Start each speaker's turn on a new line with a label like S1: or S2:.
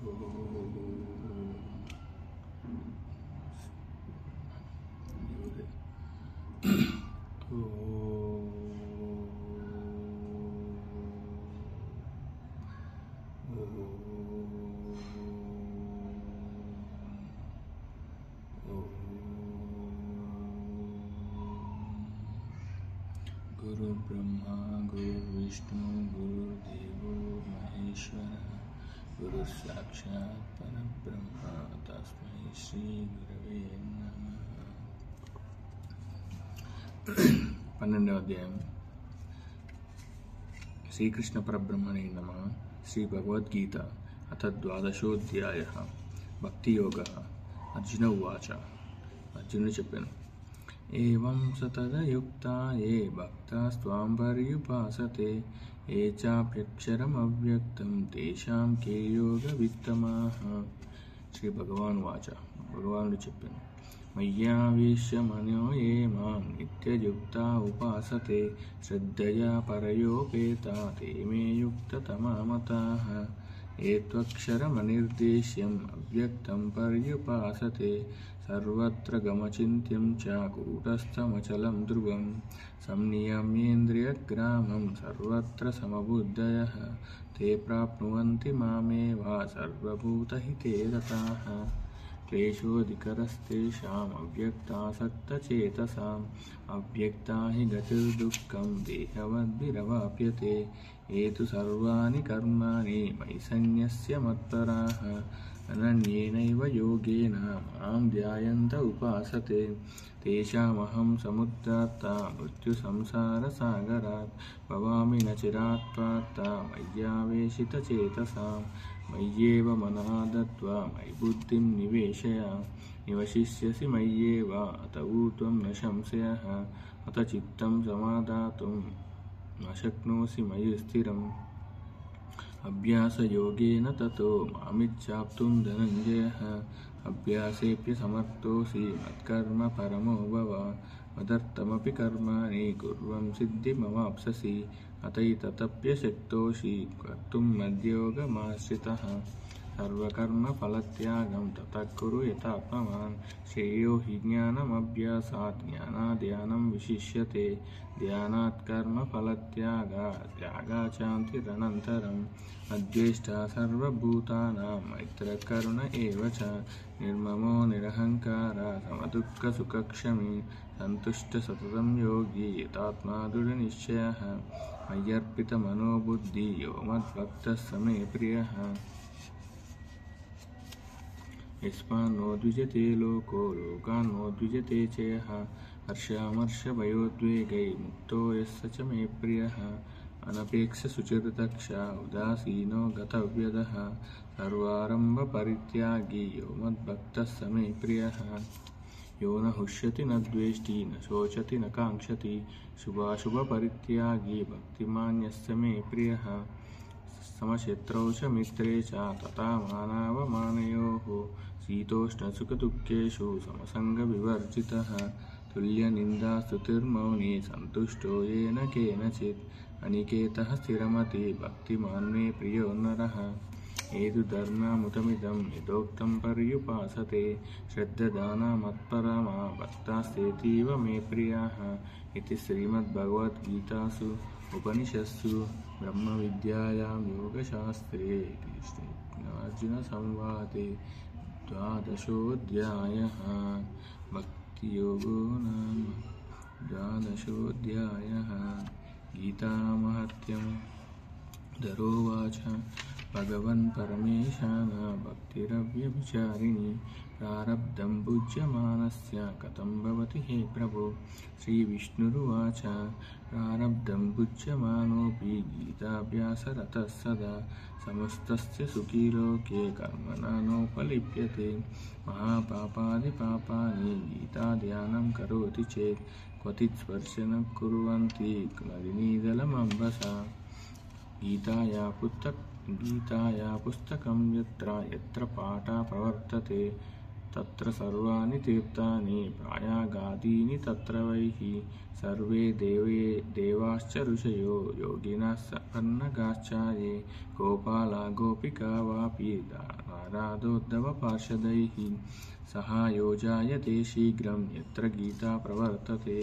S1: गुरु ब्रह्मा गुरु विष्णु गुरुदेवो महेश्वर गुरु साक्षात् परब्रह्म तस्मै श्री गुरवे नमः. 12వ అధ్యాయం శ్రీకృష్ణ పరబ్రహ్మణే నమః. శ్రీ భగవద్గీత అథ 12ోऽధ్యాయః భక్తియోగः. అర్జున ఉవాచ. అర్జునుడు చెప్పాను, ఏవం సతదయుక్తా ఏ భక్తాస్త్వాం పర్యుపాసతే ఏ చాప్యక్షరమవ్యక్తం తేషాం కే యోగవిత్తమాః. శ్రీ భగవాన్ వాచ. భగవానుడు చెప్పాను, మయ్యావేశ్య మనో ఏ మాం నిత్యయుక్తా ఉపాసతే శ్రద్ధయా పరయోపేతా తే మే యుక్తతమా మతాః. ఏ త్వక్షరమనిర్దేశ్యం అవ్యక్తం పర్యుపాసతే సర్వత్ర గమచింత్యం చ కూటస్థమచలం ధ్రువం సంనియమ్యేంద్రియగ్రామం సర్వత్ర సమబుద్ధయః తే ప్రాప్నువంతి మామేవ సర్వభూతహితే రతాః. క్లేశోధికరస్తేషాం అవ్యక్తాసక్తచేతసాం అవ్యక్తా హి గతిర్దుఃఖం దేహవద్భిరవాప్యతే. ఏ తు సర్వాణి కర్మాణి మయి సన్యస్య మత్పరాః అనన్యేనైవ యోగేన మాం ధ్యాయంత ఉపాసతే తేషామహం సముద్ధార్త మృత్యుసంసారసాగరాత్ భవామి న చిరాత్ పార్థ మయ్యావేశితచేతసాం. మయ్యేవ మనః దత్వా మయి బుద్ధిం నివేశయ నివశిష్యసి మయ్యేవ అత ఊర్ధ్వం న సంశయః అత చిత్తం సమాధాతుం న శక్నోసి మయి స్థిరం. అభ్యాసయోగేన తతో మామిచ్ఛాప్తుం ధనంజయః అభ్యాసేప్యసమర్థోసి మత్కర్మ పరమో భవ మదర్థమపి కర్మాణి కుర్వం సిద్ధిమవాప్స్యసి అతైతతప్యశక్తోసి కర్తుం మద్యోగమాశ్రితః. సర్వకర్మఫలత్యాగం తతః కురు యథాత్మవాన్ శ్రేయో హి జ్ఞానమభ్యాసాత్ జ్ఞానాద్ధ్యానం విశిష్యతే ధ్యానాత్ కర్మఫలత్యాగాచాంతిరనంతరం. అద్వేష్టా సర్వభూతానాం మైత్రకరుణ ఏవ చ నిర్మమో నిరహంకార సమదుఃఖసుఖక్షమీ సంతుష్ట సతతం యోగి యతాత్మా దృఢనిశ్చయః. మయ్యర్పితమనోబుద్ధి యో మద్భక్తః స మే ప్రియః. యస్మాన్నో ద్విజతే లోకో లోకాన్నో ద్విజతే చ యః హర్షామర్షభయోద్వేగై ముక్తో యస్స చ మే ప్రియః. అనపేక్ష శుచిర్దక్ష ఉదాసీనో గతవ్యదః సర్వారంభ పరిత్యాగి యో మద్భక్తః స మే ప్రియః. యో న హృష్యతి న ద్వేష్టి న శోచతి న కాంక్షతి శుభాశుభ పరిత్యాగి భక్తిమాన్ యస్స మే ప్రియః. సమశత్రౌ చ మిత్రే చ తథా మానావమానయోః శీతోష్ణసుఖదుఃఖేషు సమసంగ వివర్జితః. తుల్యనిందాస్తుతిర్మౌని సంతుష్టోయేన కేనచిత్ అనికేతః స్థిరమతి భక్తిమాన్ మే ప్రియో నరః. ఏతు ధర్మముతమిదం యథోక్తం పర్యుపాసతే శ్రద్ధదానమత్పరమా భక్తాస్తేతీవ మే ప్రియాః. ఇది శ్రీమద్భగవద్గీతాసు ఉపనిషత్సు బ్రహ్మ విద్యాయాం యోగశాస్త్రే శ్రీకృష్ణార్జున సంవాదే 12ోऽధ్యాయః భక్తియోగో నామ 12ోऽధ్యాయః. గీతామహత్యం. ధరోవాచ. భగవన్ పరమేశాన భక్తిరవ్యభిచారిణి ప్రారబ్ధం భుజ్యమానస్య కథం భవతి హే ప్రభో. శ్రీ విష్ణురువాచ. ప్రారబ్ధం భుజ్యమానోపి గీతాభ్యాసరతః సదా సమస్తస్య సుఖీ లోకే కర్మణా నోపలిప్యతే. మహాపాపాది పాపాని గీతాధ్యానం కరోతి చేత్ క్వచిత్ స్పర్శనం కుర్వంతి నలినీదలమంబసా. గీతాయా పుస్తకం యత్ర పాఠా ప్రవర్తతే తత్ర సర్వాణి తీర్థాని ప్రయాగాదీని తత్ర వైః. సర్వే దేవాశ్చ ఋషయో యోగినః సపన్నగాశ్చ ఏ గోపాలా గోపికా వాపి नारादोद्धवपार्षदैः सहायो जायते शीघ्रं यत्र गीता प्रवर्तते।